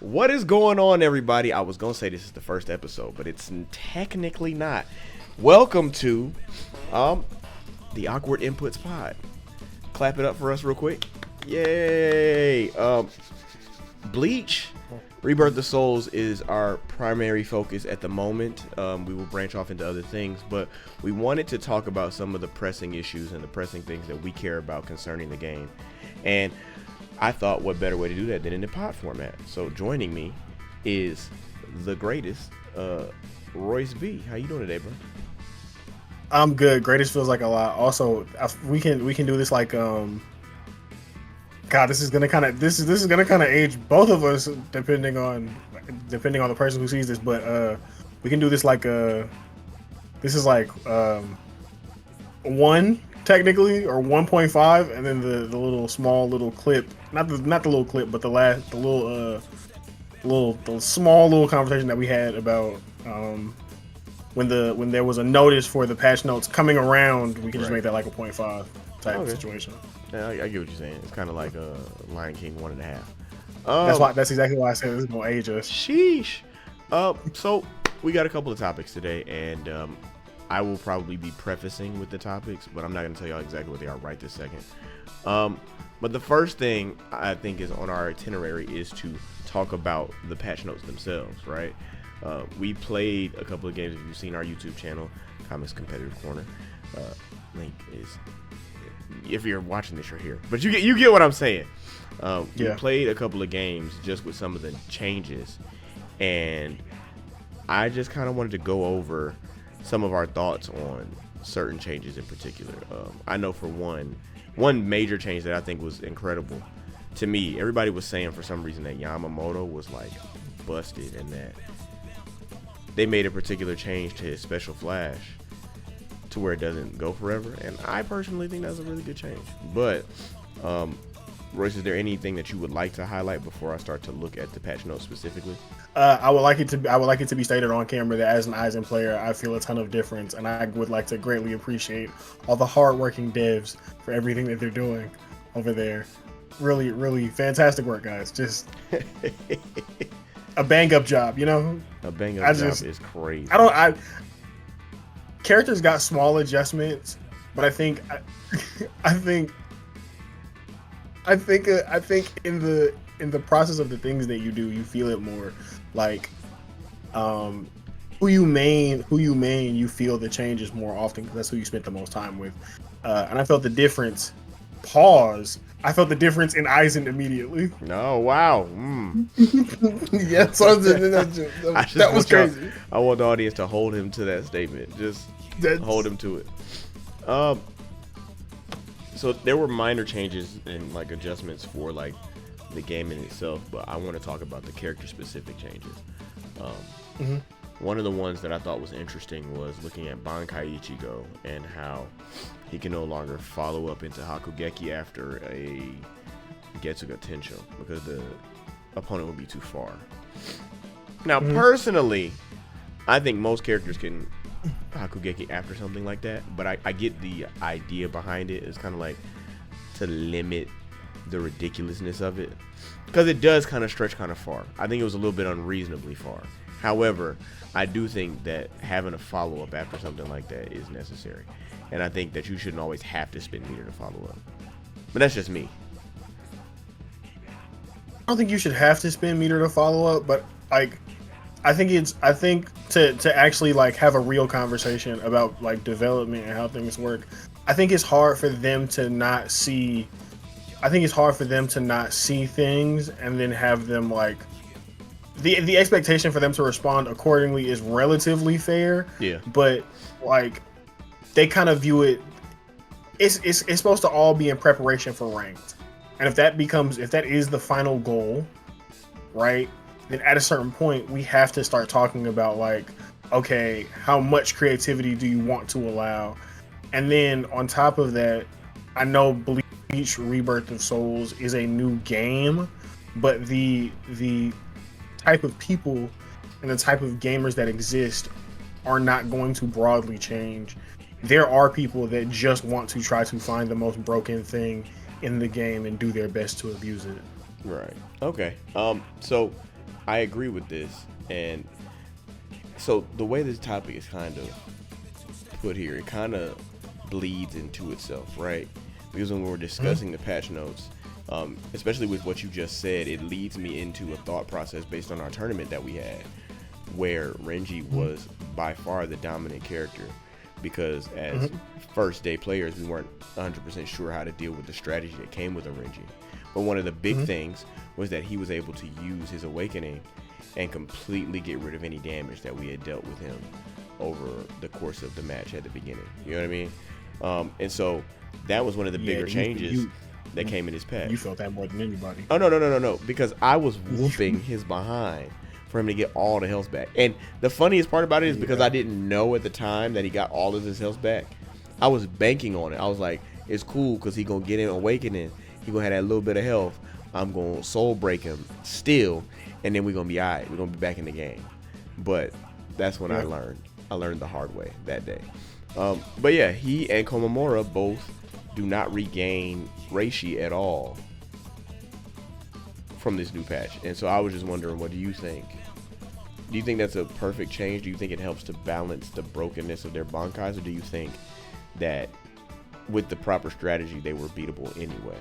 What is going on, everybody? I was gonna say this is the first episode, but it's technically not. Welcome to the Awkward Inputs Pod. Clap it up for us real quick. Yay! Bleach, Rebirth of Souls is our primary focus at the moment. We will branch off into other things, but we wanted to talk about some of the pressing issues and the pressing things that we care about concerning the game. And I thought, what better way to do that than in the pod format? So joining me is the greatest, Royce V. How you doing today, bro? I'm good. Greatest feels like a lot. Also, we can do this like God, this is gonna kind of age both of us depending on the person who sees this. But we can do this like this is like 1 technically or 1.5, and then the little small little clip, not the little clip, but the small little conversation that we had about when there was a notice for the patch notes coming around. We can just make that like a 0.5 type situation. Yeah, I get what you're saying. It's kind of like Lion King 1.5. That's exactly why I said this is gonna age us. Sheesh. So we got a couple of topics today, and I will probably be prefacing with the topics, but I'm not going to tell y'all exactly what they are right this second. But the first thing I think is on our itinerary is to talk about the patch notes themselves, right? We played a couple of games. If you've seen our YouTube channel, Comics Competitive Corner, link is, if you're watching this, you're here. But you get what I'm saying. We played a couple of games just with some of the changes, and I just kind of wanted to go over some of our thoughts on certain changes in particular. I know for one major change that I think was incredible to me, everybody was saying for some reason that Yamamoto was like busted and that they made a particular change to his special flash to where it doesn't go forever. And I personally think that's a really good change. But Royce, is there anything that you would like to highlight before I start to look at the patch notes specifically? I would like it to be stated on camera that as an Eisen player, I feel a ton of difference, and I would like to greatly appreciate all the hardworking devs for everything that they're doing over there. Really, really fantastic work, guys. Just a bang up job, you know. A bang up job is crazy. Characters got small adjustments, but I think in the process of the things that you do, you feel it more. Like, who you main, you feel the changes more often because that's who you spent the most time with. And I felt the difference. I felt the difference in Eisen immediately. No, wow. Yeah, so that was crazy. I want the audience to hold him to that statement. Hold him to it. So there were minor changes and like adjustments for like the game in itself, but I want to talk about the character specific changes. One of the ones that I thought was interesting was looking at Bankai Ichigo and how he can no longer follow up into Hakugeki after a Getsuga Tensho because the opponent would be too far. Now, personally, I think most characters can Hakugeki after something like that, but I get the idea behind it. It's kind of like to limit the ridiculousness of it because it does kind of stretch kind of far. I think it was a little bit unreasonably far. However, I do think that having a follow-up after something like that is necessary, and I think that you shouldn't always have to spend meter to follow up, but that's just me. I don't think you should have to spend meter to follow up, but like I think to actually like have a real conversation about like development and how things work, I think it's hard for them to not see. I think it's hard for them to not see things and then have them like the expectation for them to respond accordingly is relatively fair. Yeah. But like they kind of view it. It's supposed to all be in preparation for ranked, and if that is the final goal, right? Then at a certain point, we have to start talking about like, okay, how much creativity do you want to allow? And then on top of that, I know Bleach Rebirth of Souls is a new game, but the type of people and the type of gamers that exist are not going to broadly change. There are people that just want to try to find the most broken thing in the game and do their best to abuse it. Right. Okay. So I agree with this, and so the way this topic is kind of put here, it kind of bleeds into itself, right? Because when we're discussing the patch notes, especially with what you just said, it leads me into a thought process based on our tournament that we had, where Renji was by far the dominant character, because as first day players, we weren't 100% sure how to deal with the strategy that came with a Renji. But one of the big things was that he was able to use his awakening and completely get rid of any damage that we had dealt with him over the course of the match at the beginning. You know what I mean? And so that was one of the bigger changes that came in his patch. You felt that more than anybody. Oh, no. Because I was whooping his behind for him to get all the health back. And the funniest part about it is because I didn't know at the time that he got all of his health back, I was banking on it. I was like, it's cool because he going to get in awakening. He going to have that little bit of health. I'm going to soul break him still. And then we're going to be all right. We're going to be back in the game. But that's when I learned. I learned the hard way that day. But yeah, he and Komamura both do not regain Reishi at all from this new patch. And so I was just wondering, what do you think? Do you think that's a perfect change? Do you think it helps to balance the brokenness of their Bankais? Or do you think that with the proper strategy, they were beatable anyway?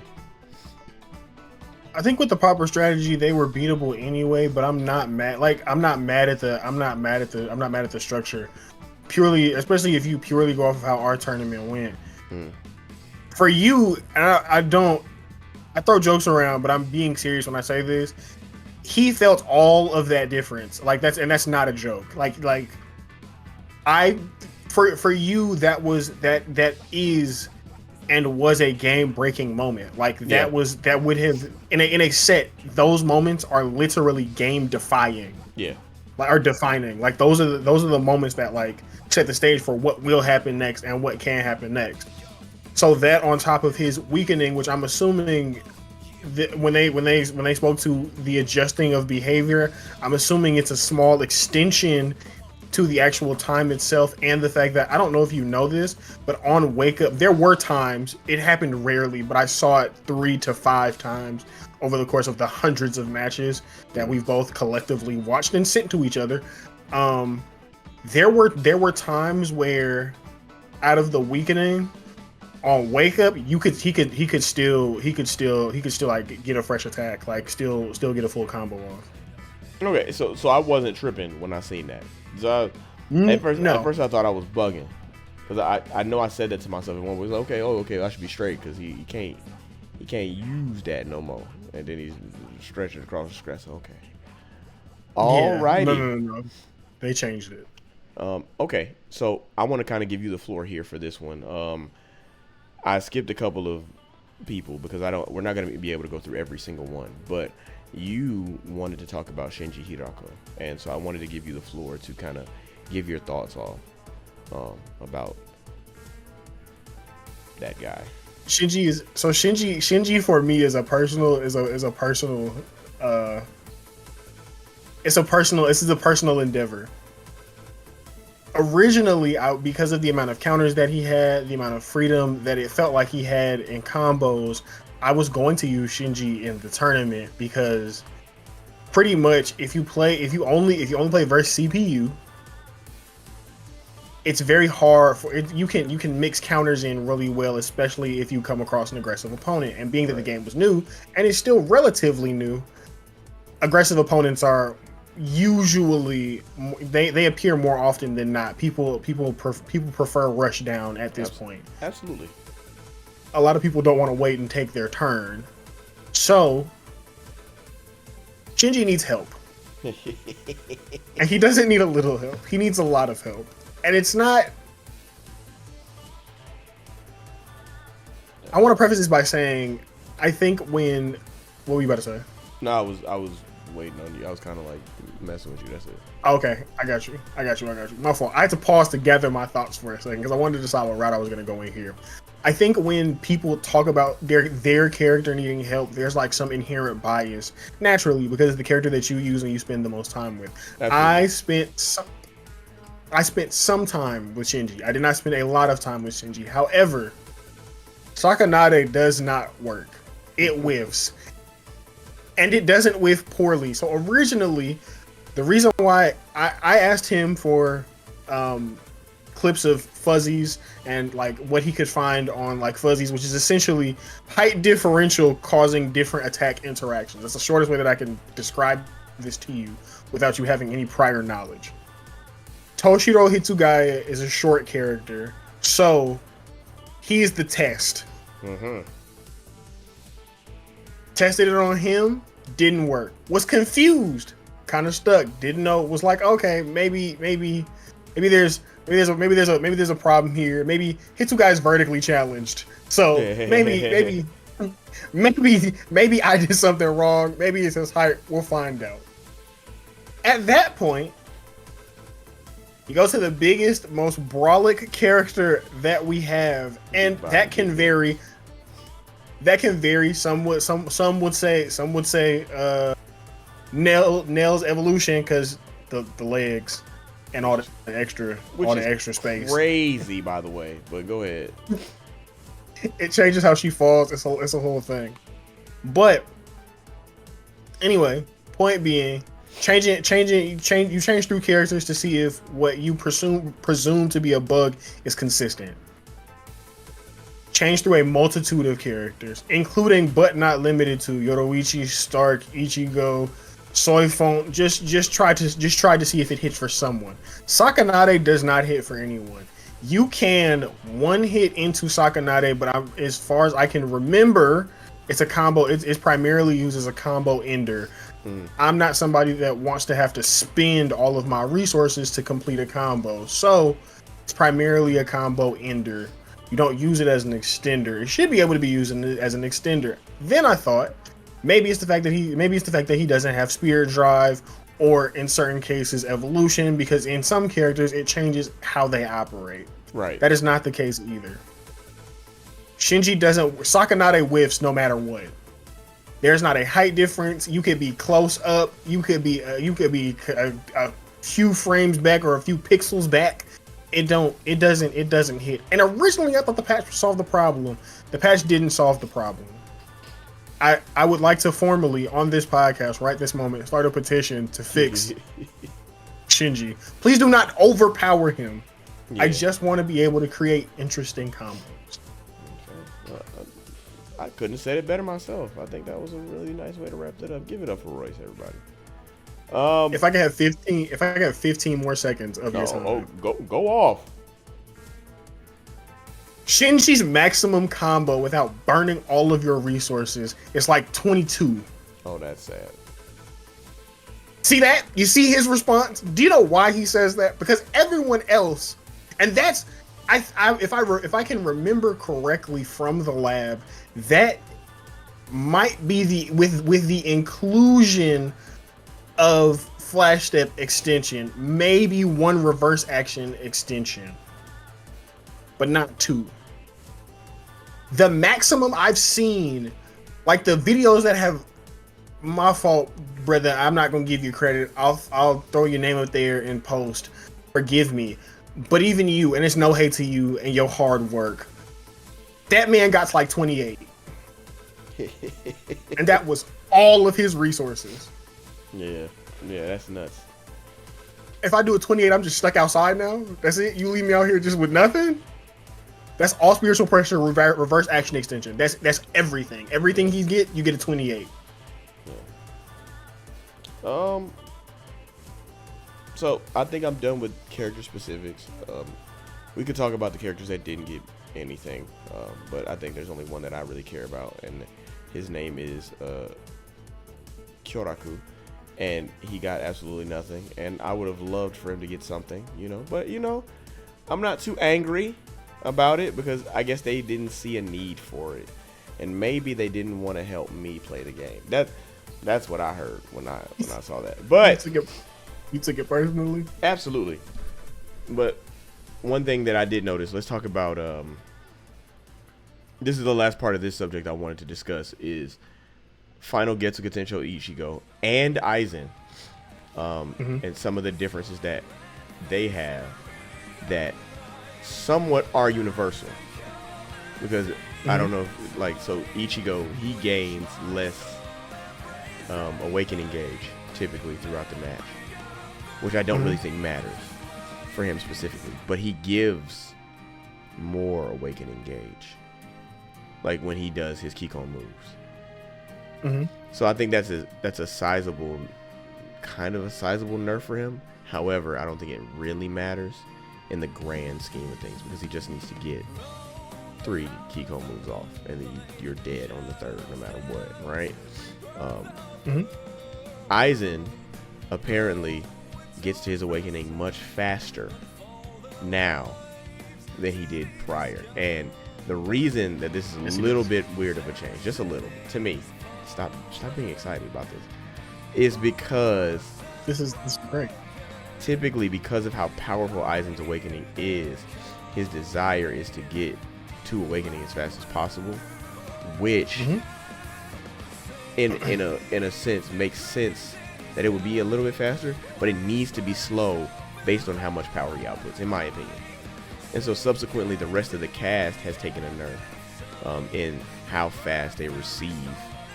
I think with the proper strategy, they were beatable anyway, but I'm not mad. Like, I'm not mad at the structure. Purely, especially if you purely go off of how our tournament went. For you, I throw jokes around, but I'm being serious when I say this. He felt all of that difference. Like, that's not a joke. For you, that is and was a game-breaking moment. Like, that would have in a set. Those moments are literally game-defying. Yeah, like, are defining. Like, those are the moments that like set the stage for what will happen next and what can happen next. So that on top of his weakening, which I'm assuming that when they spoke to the adjusting of behavior, I'm assuming it's a small extension to the actual time itself, and the fact that I don't know if you know this, but on Wake Up, there were times, it happened rarely, but I saw it 3 to 5 times over the course of the hundreds of matches that we've both collectively watched and sent to each other. There were times where out of the weakening on Wake Up, he could still like get a fresh attack, like still get a full combo off. Okay, so I wasn't tripping when I seen that. So at first I thought I was bugging, because I know I said that to myself. And one was like, okay, I should be straight, because he can't use that no more. And then he's stretching across the scratch. Okay, alrighty. No. They changed it. Okay, so I want to kind of give you the floor here for this one. I skipped a couple of people because we're not going to be able to go through every single one, but you wanted to talk about Shinji Hirako, and so I wanted to give you the floor to kind of give your thoughts all about that guy. Shinji for me is a personal endeavor. Originally, because of the amount of counters that he had, the amount of freedom that it felt like he had in combos, I was going to use Shinji in the tournament, because pretty much if you only play versus CPU, it's very hard for it. You can mix counters in really well, especially if you come across an aggressive opponent. And being that the game was new and it's still relatively new, aggressive opponents are usually they appear more often than not. People prefer rush down at this point. Absolutely. A lot of people don't want to wait and take their turn. So Shinji needs help. And he doesn't need a little help. He needs a lot of help. And it's not... I want to preface this by saying, I think when... What were you about to say? No, I was waiting on you. I was kind of like messing with you. That's it. Okay, I got you. My fault. I had to pause to gather my thoughts for a second because I wanted to decide what route I was going to go in here. I think when people talk about their character needing help, there's like some inherent bias naturally because it's the character that you use and you spend the most time with. Absolutely. I spent some time with Shinji. I did not spend a lot of time with Shinji. However, Sakanade does not work. It whiffs. and it doesn't whiff poorly. So originally, the reason why I asked him for clips of fuzzies and like what he could find on like fuzzies, which is essentially height differential causing different attack interactions. That's the shortest way that I can describe this to you without you having any prior knowledge. Toshiro Hitsugaya is a short character, so he's the test. Tested it on him, didn't work. Was confused, kind of stuck, didn't know. Was like, okay, maybe there's a problem here. Maybe Hitsugai's vertically challenged, so maybe I did something wrong. Maybe it's his height. We'll find out. At that point, you go to the biggest, most brolic character that we have, and that can vary. That can vary. Some would say Nail's evolution because the legs and all the extra space. Crazy, by the way. But go ahead. It changes how she falls. It's a whole thing. But anyway, point being, you change through characters to see if what you presume to be a bug is consistent. Change through a multitude of characters, including but not limited to Yoroichi, Stark, Ichigo, Soifon. Just try to see if it hits for someone. Sakanade does not hit for anyone. You can one hit into Sakanade, but as far as I can remember, it's a combo. It's primarily used as a combo ender. I'm not somebody that wants to have to spend all of my resources to complete a combo, so it's primarily a combo ender. You don't use it as an extender. It should be able to be used as an extender. Then I thought maybe it's the fact that he doesn't have spirit drive, or in certain cases evolution, because in some characters it changes how they operate. Right. That is not the case either. Shinji doesn't. Sakanade whiffs no matter what. There's not a height difference. You could be close up. You could be a few frames back or a few pixels back. It doesn't hit. And originally I thought the patch would solve the problem. The patch didn't solve the problem. I would like to formally on this podcast right this moment start a petition to fix Shinji. Please do not overpower him. Yeah. I just want to be able to create interesting combos. Okay. I couldn't have said it better myself. I think that was a really nice way to wrap it up. Give it up for Royce, everybody. If I can have 15 more seconds of your time. Go off. Shinji's maximum combo without burning all of your resources is like 22. Oh, that's sad. See that? You see his response? Do you know why he says that? Because everyone else, and that's if I can remember correctly from the lab, that might be with the inclusion of flash step extension, maybe one reverse action extension, but not two. The maximum I've seen, like the videos that have, my fault, brother, I'm not gonna give you credit. I'll throw your name up there in post. Forgive me, but even you, and it's no hate to you and your hard work, that man got like 28, and that was all of his resources. Yeah, that's nuts. If I do a 28, I'm just stuck outside now. That's it. You leave me out here just with nothing. That's all spiritual pressure, reverse action extension. That's everything. Everything you get a 28. Yeah. So I think I'm done with character specifics. We could talk about the characters that didn't get anything, but I think there's only one that I really care about, and his name is Kyoraku. And he got absolutely nothing, and I would have loved for him to get something, but I'm not too angry about it, because I guess they didn't see a need for it, and maybe they didn't want to help me play the game. That's what I heard when I saw that. But you took it personally? Absolutely. But one thing that I did notice, let's talk about this is the last part of this subject I wanted to discuss, is final Getsuga Tensho Ichigo and Aizen, and some of the differences that they have that somewhat are universal, because I don't know if, so Ichigo, he gains less awakening gauge typically throughout the match, which I don't really think matters for him specifically, but he gives more awakening gauge, like when he does his Kikon moves. So I think that's a sizable, kind of a sizable nerf for him. However, I don't think it really matters in the grand scheme of things, because he just needs to get 3 Kikon moves off, and then you're dead on the 3rd, no matter what, right? Aizen apparently gets to his awakening much faster now than he did prior, and the reason that this is a little bit weird of a change, just a little, to me, stop being excited about this, is because this is great. Typically, because of how powerful Aizen's awakening is, his desire is to get to awakening as fast as possible, which in a sense makes sense that it would be a little bit faster, but it needs to be slow based on how much power he outputs, in my opinion. And so subsequently, the rest of the cast has taken a nerf in how fast they receive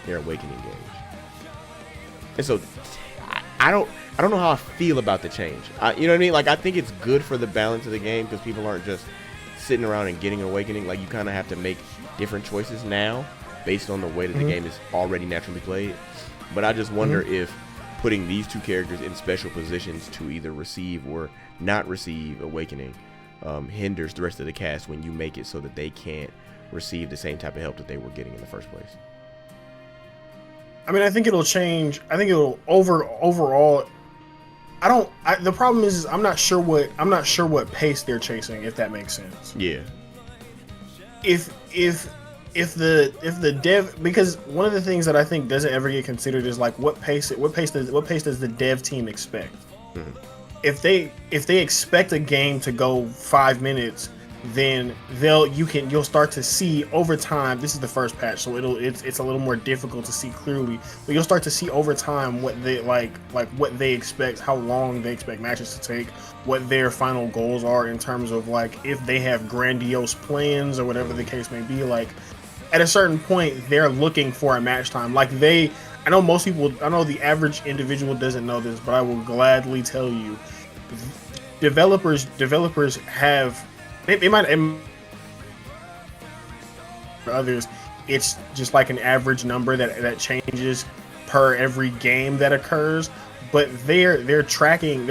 their awakening gauge. And so I don't know how I feel about the change. You know what I mean? Like, I think it's good for the balance of the game, because people aren't just sitting around and getting an awakening. Like, you kind of have to make different choices now based on the way that the game is already naturally played. But I just wonder if putting these 2 characters in special positions to either receive or not receive awakening hinders the rest of the cast when you make it so that they can't receive the same type of help that they were getting in the first place. I mean, I think it'll change. I think it'll overall. The problem is I'm not sure what pace they're chasing, if that makes sense. Yeah. If the dev, because one of the things that I think doesn't ever get considered is like what pace does the dev team expect? If they expect a game to go 5 minutes, then you'll start to see over time. This is the first patch, so it's a little more difficult to see clearly, but you'll start to see over time what they like what they expect, how long they expect matches to take, what their final goals are in terms of like if they have grandiose plans or whatever the case may be. Like at a certain point, they're looking for a match time. Like I know most people, I know the average individual doesn't know this, but I will gladly tell you, developers have. It might, for others, it's just like an average number that changes per every game that occurs. But they're tracking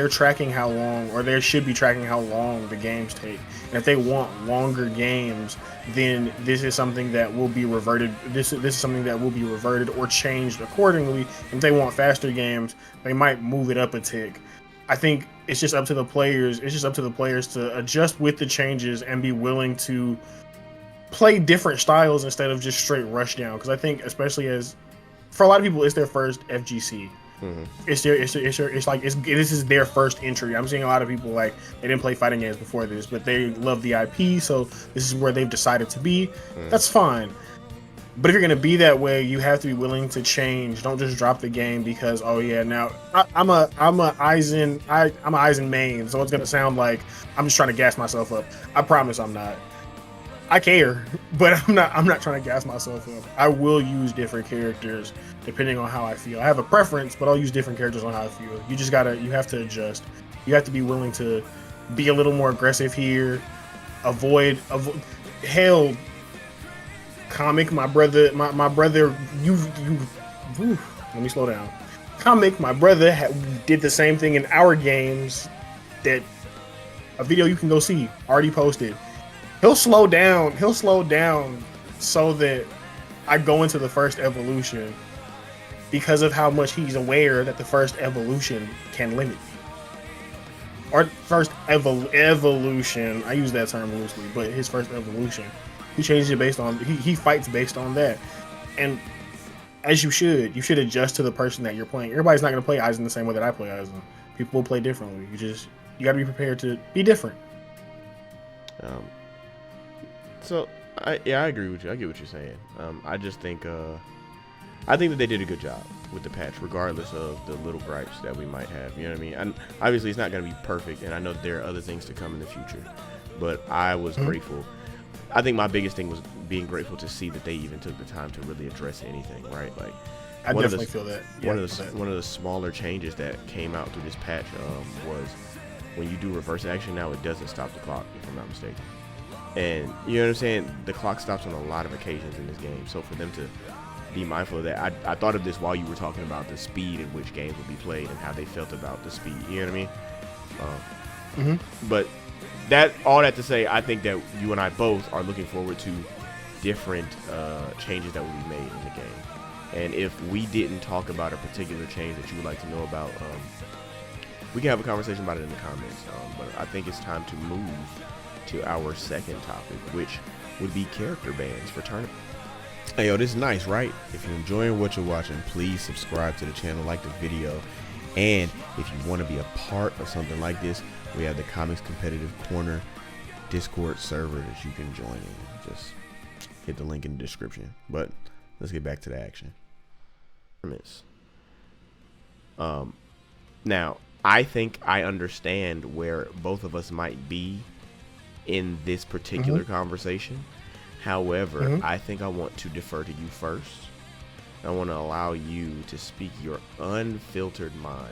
how long, or they should be tracking how long the games take. And if they want longer games, then this is something that will be reverted. This is something that will be reverted or changed accordingly. If they want faster games, they might move it up a tick. I think it's just up to the players. It's just up to the players to adjust with the changes and be willing to play different styles instead of just straight rush down. Because I think, especially as for a lot of people, it's their first FGC. This is their first entry. I'm seeing a lot of people like they didn't play fighting games before this, but they love the IP, so this is where they've decided to be. That's fine. But if you're gonna be that way, you have to be willing to change. Don't just drop the game because now I'm a Aizen main, so it's gonna sound like I'm just trying to gas myself up. I promise I'm not. I care, but I'm not trying to gas myself up. I will use different characters depending on how I feel. I have a preference, but I'll use different characters on how I feel. You have to adjust. You have to be willing to be a little more aggressive here. Avoid hell. Comic, my brother, you. Let me slow down. Comic, my brother did the same thing in our games. That a video you can go see already posted. He'll slow down so that I go into the first evolution because of how much he's aware that the first evolution can limit me. Or first evolution. I use that term loosely, but his first evolution. He changes it based on he fights based on that, and as you should adjust to the person that you're playing. Everybody's not going to play Aizen the same way that I play Aizen. People will play differently. You got to be prepared to be different. So I agree with you. I get what you're saying. I just think I think that they did a good job with the patch, regardless of the little gripes that we might have. You know what I mean? And obviously, it's not going to be perfect, and I know that there are other things to come in the future. But I was grateful. I think my biggest thing was being grateful to see that they even took the time to really address anything, right? Like, I definitely feel that. Yeah, one of the smaller changes that came out through this patch was when you do reverse action now, it doesn't stop the clock, if I'm not mistaken. And you know what I'm saying? The clock stops on a lot of occasions in this game. So for them to be mindful of that, I thought of this while you were talking about the speed in which games would be played and how they felt about the speed. You know what I mean? But all that to say, I think that you and I both are looking forward to different changes that will be made in the game. And if we didn't talk about a particular change that you would like to know about, we can have a conversation about it in the comments. But I think it's time to move to our second topic, which would be character bans for tournament. Hey, yo, this is nice, right? If you're enjoying what you're watching, please subscribe to the channel, like the video. And if you want to be a part of something like this, we have the Comics Competitive Corner Discord server that you can join in. Just hit the link in the description. But let's get back to the action. Now, I think I understand where both of us might be in this particular conversation. However, I think I want to defer to you first. I want to allow you to speak your unfiltered mind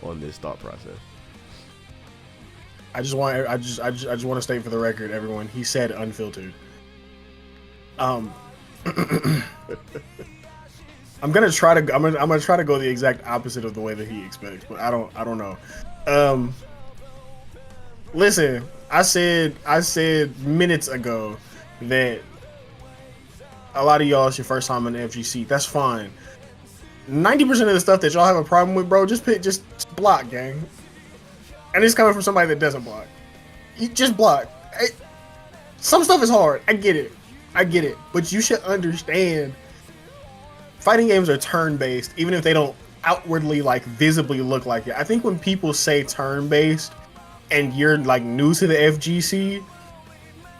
on this thought process. I just want to state for the record, everyone. He said unfiltered. I'm gonna try to go the exact opposite of the way that he expects, but I don't know. Listen, I said minutes ago that a lot of y'all it's your first time in the FGC. That's fine. 90% of the stuff that y'all have a problem with, bro, just block, gang. And it's coming from somebody that doesn't block. You just block. Some stuff is hard. I get it. But you should understand, fighting games are turn-based, even if they don't outwardly, like, visibly look like it. I think when people say turn-based and you're, like, new to the FGC,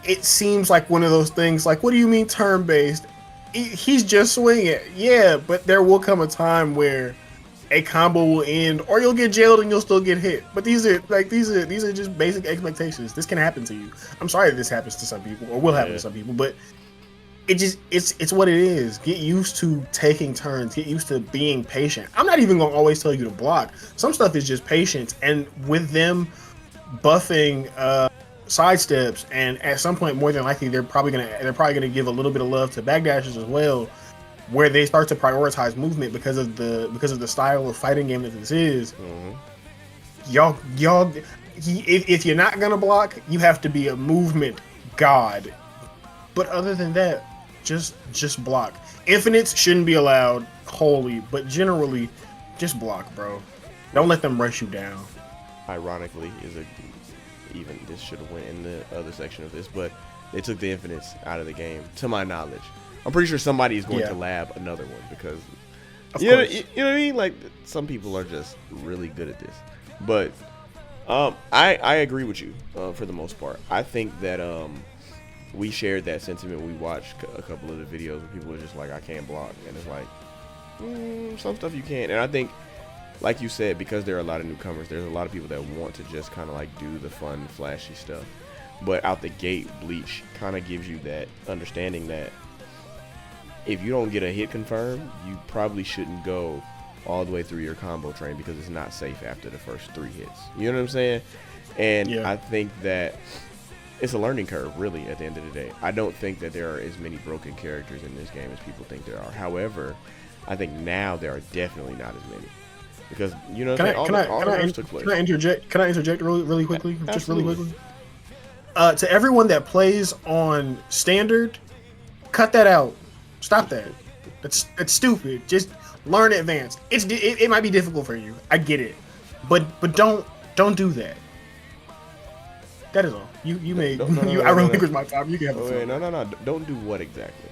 it seems like one of those things, like, what do you mean turn-based? He's just swinging. Yeah, but there will come a time where a combo will end, or you'll get jailed and you'll still get hit. But these are just basic expectations. This can happen to you. I'm sorry that this happens to some people, or will happen to some people, but it's what it is. Get used to taking turns. Get used to being patient. I'm not even gonna always tell you to block. Some stuff is just patience, and with them buffing sidesteps, and at some point, more than likely, they're probably gonna give a little bit of love to backdashes as well, where they start to prioritize movement because of the style of fighting game that this is. Y'all, if you're not gonna block, you have to be a movement god. But other than that, just block. Infinites shouldn't be allowed wholly, but generally, just block, bro. Don't let them rush you down. Ironically, even this should have went in the other section of this, but they took the infinites out of the game, to my knowledge. I'm pretty sure somebody is going to lab another one because you know what I mean. Like, some people are just really good at this, but I agree with you for the most part. I think that we shared that sentiment. We watched a couple of the videos where people are just like, I can't block, and it's like some stuff you can. And I think, like you said, because there are a lot of newcomers, there's a lot of people that want to just kind of like do the fun, flashy stuff. But out the gate, Bleach kind of gives you that understanding that if you don't get a hit confirmed, you probably shouldn't go all the way through your combo train because it's not safe after the first 3 hits. You know what I'm saying? And I think that it's a learning curve, really, at the end of the day. I don't think that there are as many broken characters in this game as people think there are. However, I think now there are definitely not as many. Because, you know, can I interject really quickly? Absolutely. Just really quickly. To everyone that plays on standard, cut that out. Stop that. That's stupid. Just learn advanced. It might be difficult for you. I get it, but don't do that. That is all. I relinquish my time. You can have the floor. No. Don't do what exactly?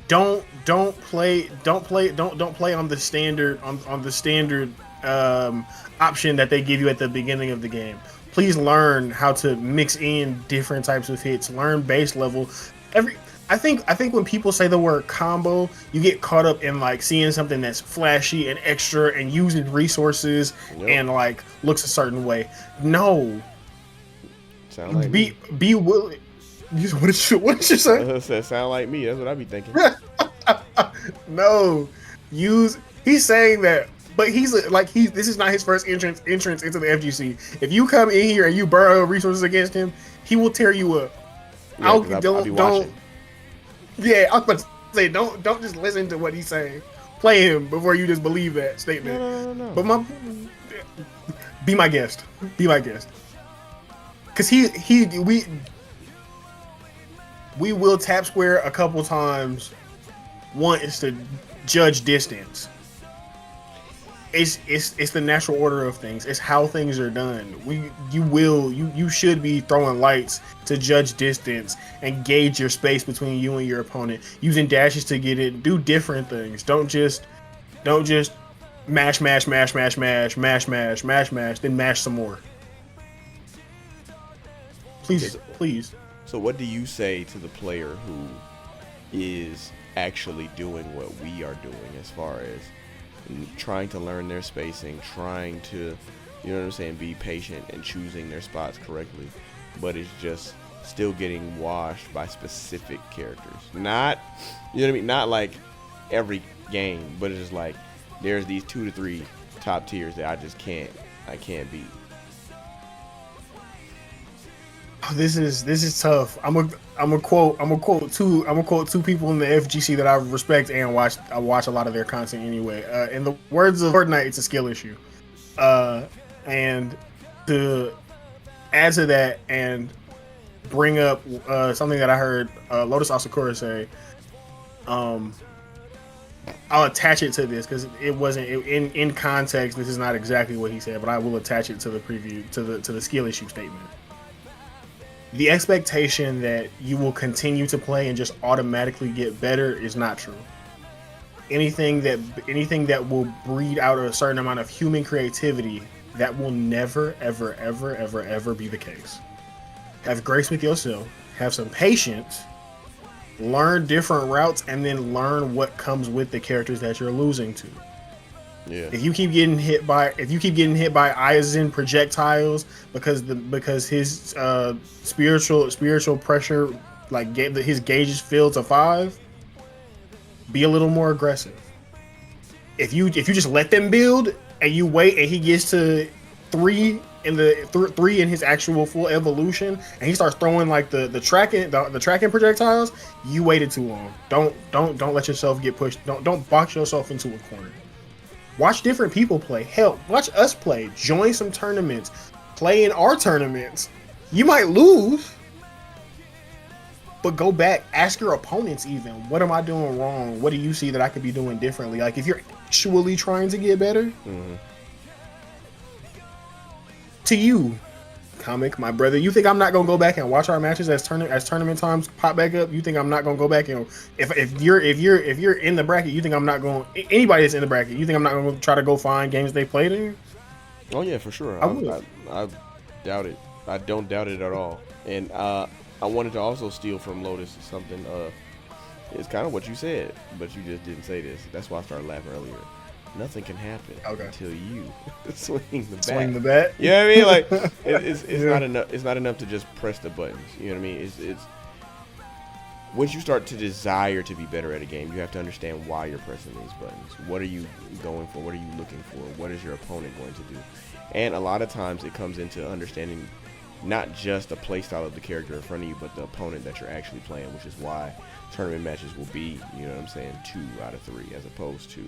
Don't play on the standard option that they give you at the beginning of the game. Please learn how to mix in different types of hits. Learn base level. I think when people say the word combo, you get caught up in like seeing something that's flashy and extra and using resources and like looks a certain way. No. Sound like be willing. What did you say? That sound like me. That's what I be thinking. No, use. He's saying that, but this is not his first entrance into the FGC. If you come in here and you borrow resources against him, he will tear you up. Yeah, I'll be watching. Yeah, I was about to say don't just listen to what he's saying. Play him before you just believe that statement. No. But be my guest. Be my guest. Cause we will tap square a couple times. One is to judge distance. It's the natural order of things. It's how things are done. You should be throwing lights to judge distance and gauge your space between you and your opponent. Using dashes to get it. Do different things. Don't just mash, then mash some more. Please. So what do you say to the player who is actually doing what we are doing as far as trying to learn their spacing, trying to, you know what I'm saying, be patient and choosing their spots correctly, but it's just still getting washed by specific characters? Not, you know what I mean, not like every game, but it's just like there's these 2 to 3 top tiers that I can't beat. This is tough. I'm gonna quote two people in the FGC that I respect and watch. I watch a lot of their content anyway. In the words of Fortnite, it's a skill issue. And to add to that and bring up something that I heard Lotus Asakura say, I'll attach it to this because it wasn't in context. This is not exactly what he said, but I will attach it to the preview to the skill issue statement. The expectation that you will continue to play and just automatically get better is not true. Anything that will breed out a certain amount of human creativity, that will never, ever be the case. Have grace with yourself. Have some patience. Learn different routes, and then learn what comes with the characters that you're losing to. Yeah. If you keep getting hit by Aizen projectiles because his spiritual pressure, like his gauge is filled to 5, be a little more aggressive. If you just let them build and you wait and he gets to 3 in his actual full evolution and he starts throwing like the tracking projectiles, you waited too long. Don't let yourself get pushed. Don't box yourself into a corner. Watch different people play. Hell, watch us play. Join some tournaments. Play in our tournaments. You might lose, but go back. Ask your opponents even. What am I doing wrong? What do you see that I could be doing differently? Like, if you're actually trying to get better, to you, Comic, my brother, you think I'm not gonna go back and watch our matches as tournament times pop back up? You think I'm not gonna go back and if you're in the bracket, you think I'm not going, anybody that's in the bracket, you think I'm not gonna try to go find games they played in? Oh yeah, for sure. I doubt it. I don't doubt it at all. And I wanted to also steal from Lotus something. It's kind of what you said, but you just didn't say this. That's why I started laughing earlier. Nothing can happen until you swing the bat. Swing the bat. You know what I mean? Like it's not enough. It's not enough to just press the buttons. You know what I mean? It's once you start to desire to be better at a game, you have to understand why you're pressing these buttons. What are you going for? What are you looking for? What is your opponent going to do? And a lot of times it comes into understanding not just the play style of the character in front of you, but the opponent that you're actually playing, which is why tournament matches will be, you know what I'm saying, 2 out of 3 as opposed to, you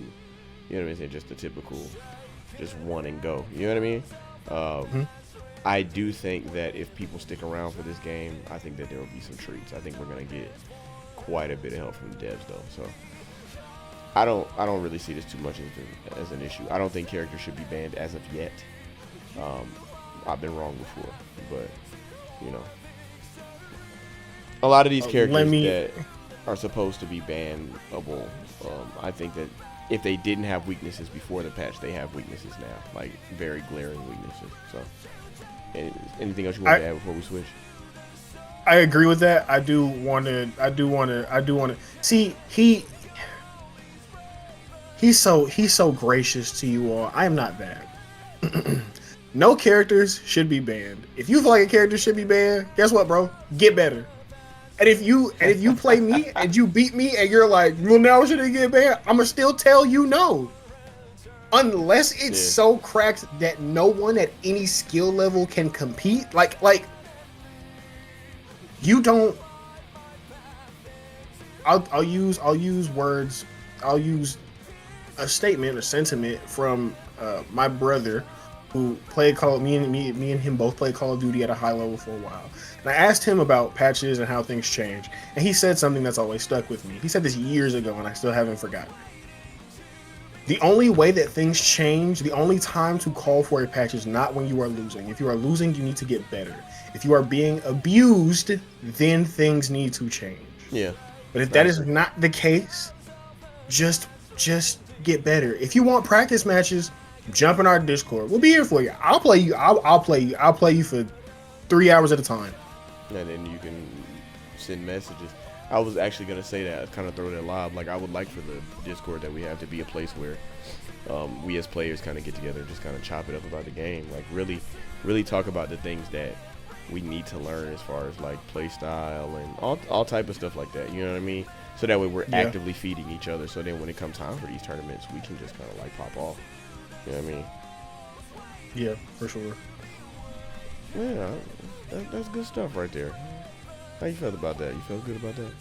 know what I'm saying, just the typical, just one and go. You know what I mean? I do think that if people stick around for this game, I think that there will be some treats. I think we're gonna get quite a bit of help from the devs, though. So I don't really see this too much as an issue. I don't think characters should be banned as of yet. I've been wrong before, but you know, a lot of these characters that are supposed to be bannable, I think that if they didn't have weaknesses before the patch, they have weaknesses now, like very glaring weaknesses. So, anything else you want to add before we switch? I agree with that. I do want to see he's so gracious to you all. I am not that. No characters should be banned. If you feel like a character should be banned, guess what, bro? Get better. And if you play me and you beat me and you're like, well, now should I get banned? I'm gonna still tell you no. Unless it's so cracked that no one at any skill level can compete. Like you don't. I'll use words. I'll use a statement, a sentiment from my brother, who played me and him both played Call of Duty at a high level for a while. And I asked him about patches and how things change, and he said something that's always stuck with me. He said this years ago, and I still haven't forgotten. The only way that things change, the only time to call for a patch is not when you are losing. If you are losing, you need to get better. If you are being abused, then things need to change. Yeah. But if that is not the case, just get better. If you want practice matches, jump in our Discord. We'll be here for you. I'll play you. I'll play you. I'll play you for 3 hours at a time. And then you can send messages. I was actually gonna say that, kind of throw that lob. Like, I would like for the Discord that we have to be a place where we as players kind of get together and just kind of chop it up about the game. Like, really talk about the things that we need to learn as far as like play style and all type of stuff like that. You know what I mean? So that way we're actively feeding each other. So then when it comes time for these tournaments, we can just kind of like pop off. You know what I mean? Yeah, for sure. Yeah, that's good stuff right there. How you felt about that? You felt good about that?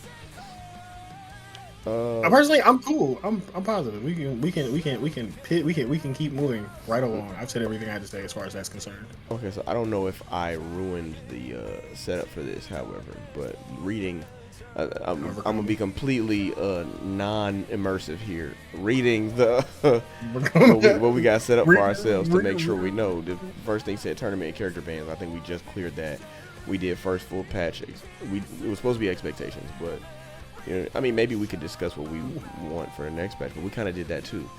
Personally, I'm cool. I'm positive. We can keep moving right along. I've said everything I had to say as far as that's concerned. Okay, so I don't know if I ruined the setup for this, however, but reading, I'm gonna be completely non-immersive here. Reading the what we got set up for ourselves to make sure we know. The first thing said tournament and character bans. I think we just cleared that. We did first full patch. It was supposed to be expectations, but you know, I mean, maybe we could discuss what we want for the next patch, but we kind of did that too.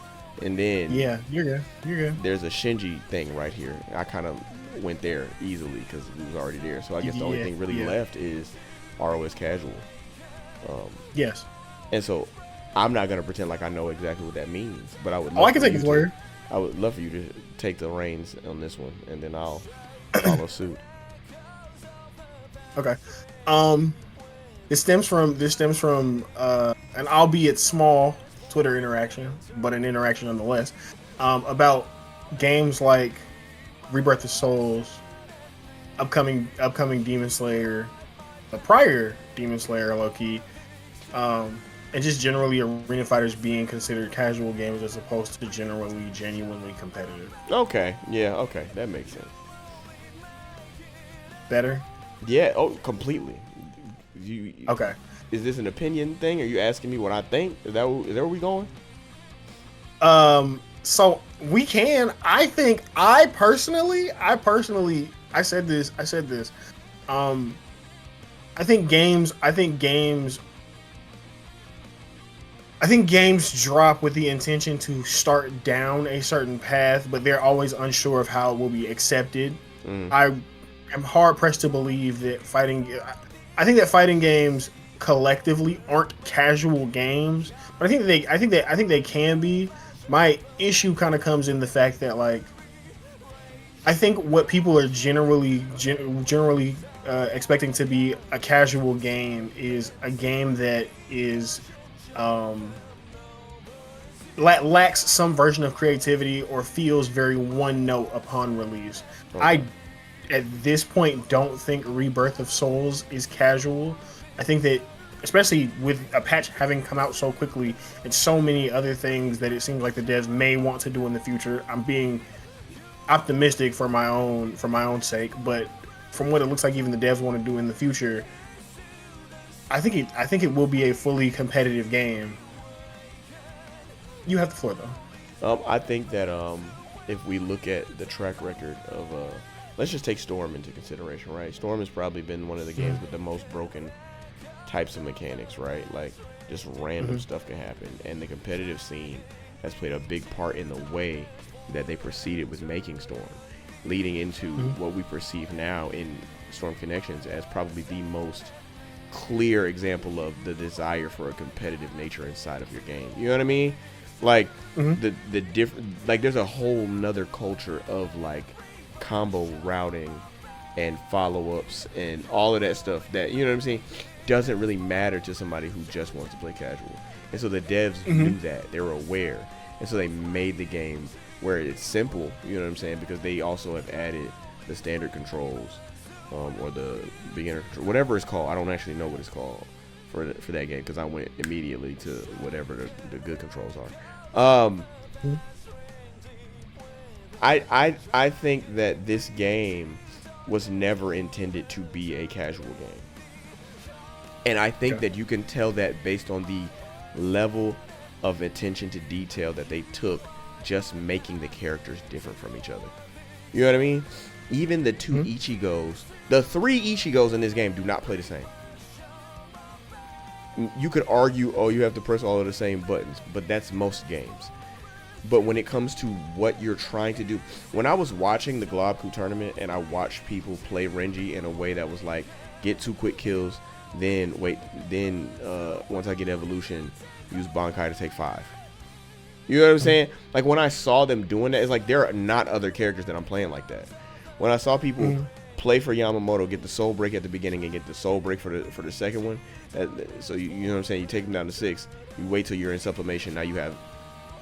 And then you're good. There's a Shinji thing right here. I kind of went there easily because we was already there. So I guess the only thing really left is ROS casual. Yes. And so I'm not gonna pretend like I know exactly what that means, but I would. I can take his word. I would love for you to take the reins on this one, and then I'll follow suit. Okay. This stems from an albeit small Twitter interaction, but an interaction nonetheless, about games like Rebirth of Souls, upcoming Demon Slayer, the prior Demon Slayer low-key, and just generally arena fighters being considered casual games as opposed to genuinely competitive. Okay. Yeah. Okay. That makes sense. Better? Yeah. Oh, completely. Okay. Is this an opinion thing? Are you asking me what I think? Is that where we going? So we can. I think. I personally. I said this. I think games drop with the intention to start down a certain path, but they're always unsure of how it will be accepted. I am hard pressed to believe that I think that fighting games collectively aren't casual games, but I think they can be. My issue kind of comes in the fact that, like, I think what people are generally expecting to be a casual game is a game that is lacks some version of creativity or feels very one note upon release. Okay. I at this point don't think Rebirth of Souls is casual. I think that, especially with a patch having come out so quickly and so many other things that it seems like the devs may want to do in the future, I'm being optimistic for my own sake, but from what it looks like even the devs want to do in the future, I think it will be a fully competitive game. You have the floor though. I think that if we look at the track record of let's just take Storm into consideration, right? Storm has probably been one of the games with the most broken types of mechanics, right? Like, just random stuff can happen, and the competitive scene has played a big part in the way that they proceeded with making Storm, leading into what we perceive now in Storm Connections as probably the most clear example of the desire for a competitive nature inside of your game. You know what I mean? Like, the different, like, there's a whole nother culture of like combo routing and follow-ups and all of that stuff that, you know what I'm saying, doesn't really matter to somebody who just wants to play casual. And so the devs knew that. They were aware. And so they made the game where it's simple, you know what I'm saying? Because they also have added the standard controls, or the beginner control, whatever it's called. I don't actually know what it's called for that game because I went immediately to whatever the good controls are. I think that this game was never intended to be a casual game. And I think that you can tell that based on the level of attention to detail that they took just making the characters different from each other. You know what I mean? Even the two Ichigos, the three Ichigos in this game do not play the same. You could argue, oh, you have to press all of the same buttons, but that's most games. But when it comes to what you're trying to do, when I was watching the Globku tournament and I watched people play Renji in a way that was like, get 2 quick kills, then once I get evolution, use Bankai to take 5. You know what I'm saying? Like when I saw them doing that, it's like there are not other characters that I'm playing like that. When I saw people play for Yamamoto, get the soul break at the beginning and get the soul break for the second one, so you know what I'm saying? You take them down to 6, you wait till you're in sublimation, now you have,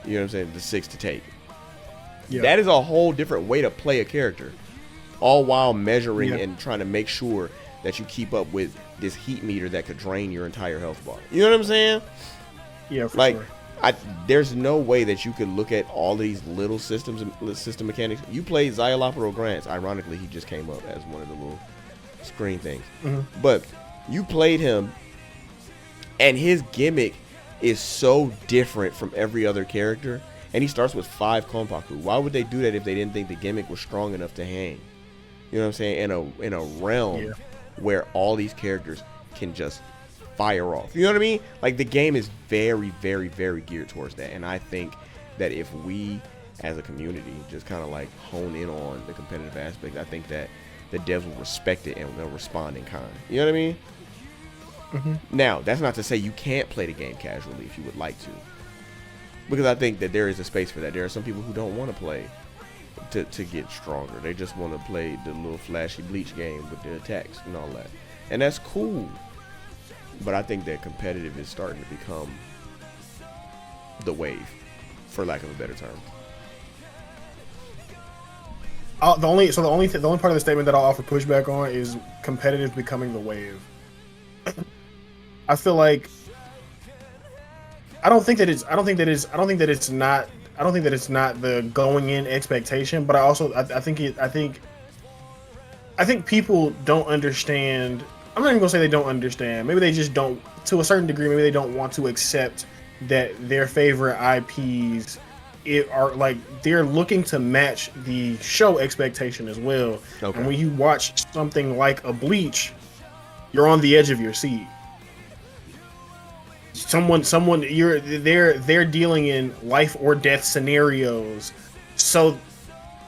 you know what I'm saying, the 6 to take. Yeah. That is a whole different way to play a character, all while measuring and trying to make sure that you keep up with this heat meter that could drain your entire health bar. You know what I'm saying? Yeah, for like, sure. There's no way that you could look at all these little system mechanics. You played Xyolopero Grants. Ironically, he just came up as one of the little screen things. But you played him, and his gimmick is so different from every other character. And he starts with 5 Konpaku. Why would they do that if they didn't think the gimmick was strong enough to hang? You know what I'm saying? In a realm where all these characters can just fire off. You know what I mean? Like the game is very, very, very geared towards that. And I think that if we as a community just kind of like hone in on the competitive aspect, I think that the devs will respect it and they'll respond in kind. You know what I mean? Now, that's not to say you can't play the game casually if you would like to. Because I think that there is a space for that. There are some people who don't want to play to get stronger. They just want to play the little flashy Bleach game with the attacks and all that. And that's cool. But I think that competitive is starting to become the wave, for lack of a better term. The only part of the statement that I'll offer pushback on is competitive becoming the wave. I feel like I don't think that it's not the going in expectation, but I think people don't understand. I'm not even gonna say they don't understand. Maybe they just don't, to a certain degree. Maybe they don't want to accept that their favorite IPs are like they're looking to match the show expectation as well. Okay. And when you watch something like a Bleach, you're on the edge of your seat. They're dealing in life or death scenarios. So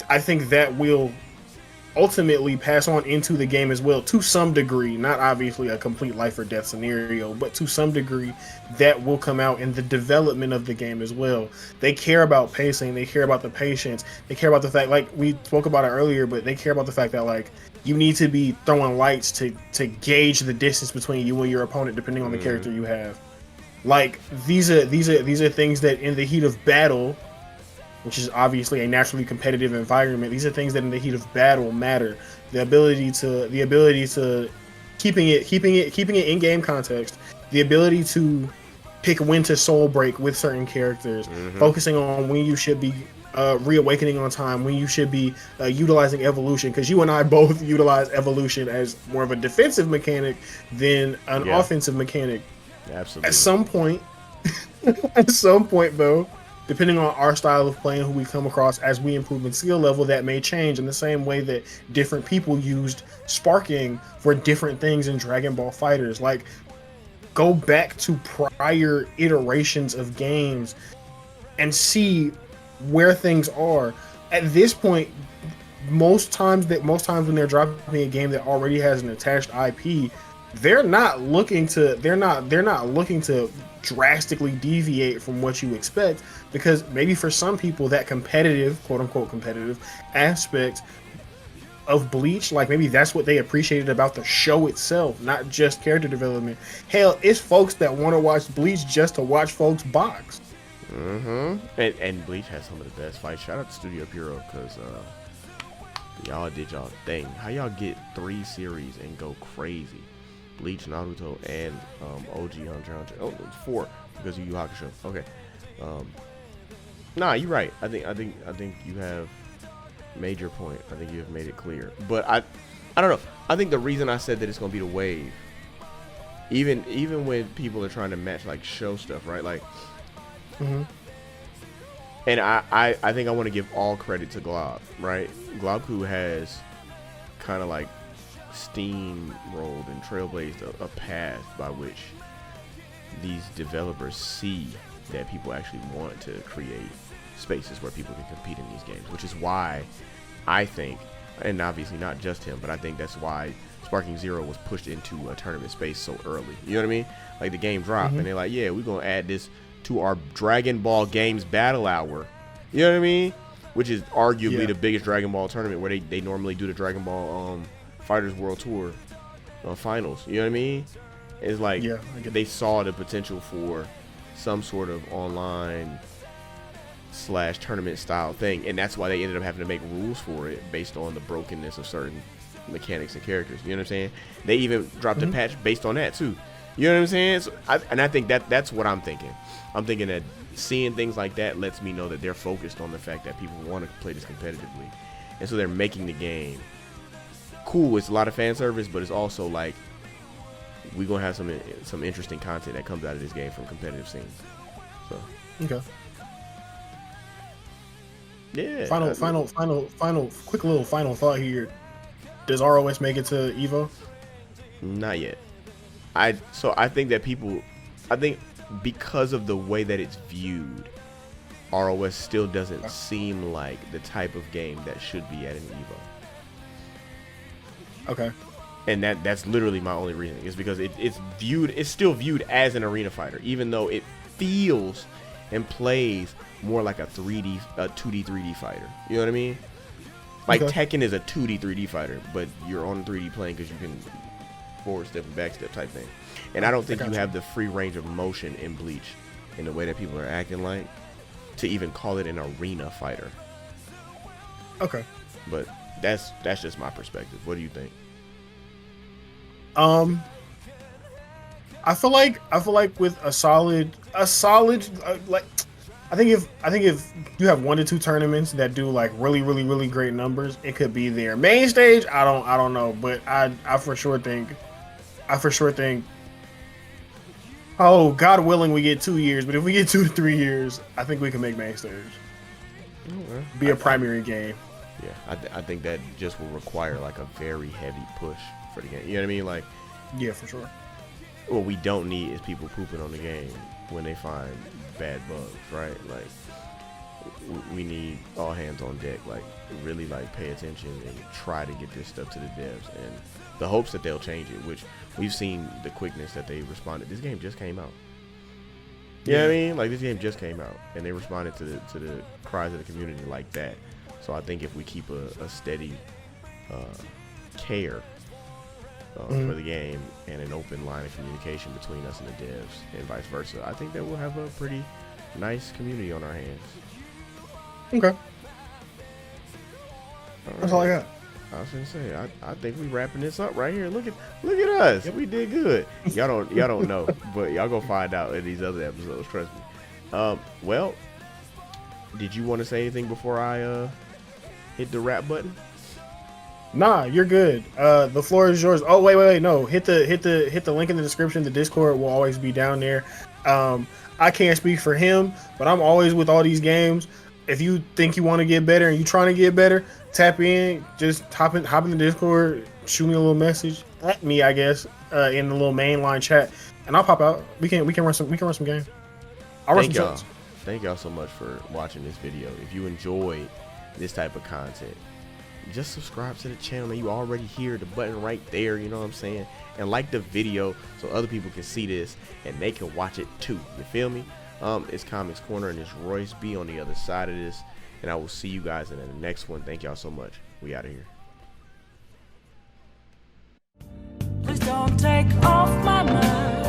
I think that will ultimately pass on into the game as well to some degree, not obviously a complete life or death scenario, but to some degree that will come out in the development of the game as well. They care about pacing, they care about the patience, they care about the fact, like we spoke about it earlier, but they care about the fact that like you need to be throwing lights to gauge the distance between you and your opponent depending on the character you have. Like these are things that in the heat of battle, which is obviously a naturally competitive environment, these are things that in the heat of battle matter. The ability to keeping it in game context, the ability to pick when to soul break with certain characters, focusing on when you should be reawakening on time, when you should be utilizing evolution, because you and I both utilize evolution as more of a defensive mechanic than an offensive mechanic. Absolutely. At some point though, depending on our style of playing, who we come across as we improve in skill level, that may change in the same way that different people used sparking for different things in Dragon Ball FighterZ. Like, go back to prior iterations of games and see where things are. At this point, most times when they're dropping a game that already has an attached IP, they're not looking to drastically deviate from what you expect, because maybe for some people that competitive, quote unquote competitive aspect of Bleach, like maybe that's what they appreciated about the show itself, not just character development. Hell, it's folks that want to watch Bleach just to watch folks box. And Bleach has some of the best fights. Shout out to Studio Puro because y'all did y'all thing. How y'all get 3 series and go crazy? Bleach, Naruto, and OG Hunter x Hunter. Oh, it's 4 because of Yu Yu Hakusho. Okay. Nah, you're right. I think you have made your point. I think you have made it clear. But I don't know. I think the reason I said that it's gonna be the wave, even when people are trying to match like show stuff, right? Like, and I think I want to give all credit to Glob, right? Globku has kind of like steamrolled and trailblazed a path by which these developers see that people actually want to create spaces where people can compete in these games, which is why I think, and obviously not just him, but I think that's why Sparking Zero was pushed into a tournament space so early. You know what I mean? Like the game dropped and they're like, yeah, we're going to add this to our Dragon Ball Games Battle Hour. You know what I mean? Which is arguably the biggest Dragon Ball tournament where they normally do the Dragon Ball Fighters World Tour finals. You know what I mean? It's like they saw the potential for some sort of online / tournament style thing, and that's why they ended up having to make rules for it based on the brokenness of certain mechanics and characters. You know what I'm saying? They even dropped a patch based on that too. You know what I'm saying? So I think that's what I'm thinking. I'm thinking that seeing things like that lets me know that they're focused on the fact that people want to play this competitively, and so they're making the game cool. It's a lot of fan service, but it's also like we're gonna have some interesting content that comes out of this game from competitive scenes. So okay. Yeah. Final, quick little final thought here. Does ROS make it to Evo? Not yet. I think that I think because of the way that it's viewed, ROS still doesn't seem like the type of game that should be at an Evo. Okay. And that's literally my only reason, is because it's still viewed as an arena fighter, even though it feels and plays more like a 2D 3D fighter. You know what I mean? Like Tekken is a 2D 3D fighter, but you're on 3D plane because you can forward step and back step type thing. And I don't think you have the free range of motion in Bleach in the way that people are acting like to even call it an arena fighter. Okay. But that's just my perspective. What do you think? I feel like with a solid like I think if you have 1 to 2 tournaments that do like really great numbers, it could be there. Main stage, I don't know, but I for sure think oh, God willing we get 2 years, but if we get 2 to 3 years, I think we can make main stage. Be a primary game. Yeah, I think that just will require like a very heavy push for the game. You know what I mean? Like, yeah, for sure. What we don't need is people pooping on the game when they find bad bugs, right? Like, we need all hands on deck. Like, really like pay attention and try to get this stuff to the devs, and the hopes that they'll change it. Which we've seen the quickness that they responded. This game just came out. You know what I mean? Like, this game just came out, and they responded to the cries of the community like that. So I think if we keep a steady care for the game and an open line of communication between us and the devs and vice versa, I think that we'll have a pretty nice community on our hands. Okay. That's all I got. I was gonna say, I think we wrapping this up right here. Look at us. Yep. We did good. Y'all don't know, but y'all gonna find out in these other episodes. Trust me. Well, did you want to say anything before I hit the wrap button? Nah, you're good. The floor is yours. Oh wait, no. Hit the link in the description. The Discord will always be down there. I can't speak for him, but I'm always with all these games. If you think you want to get better and you trying to get better, tap in. Just hop in the Discord. Shoot me a little message at me, I guess, in the little mainline chat, and I'll pop out. We can run some games. I'll run some. Thank y'all so much for watching this video. If you enjoyed this type of content, just subscribe to the channel, man. You already hear the button right there, you know what I'm saying? And like the video so other people can see this and they can watch it too. You feel me? It's Comics Corner and it's Royce B on the other side of this, and I will see you guys in the next one. Thank y'all so much. We out of here. Please don't take off my mind.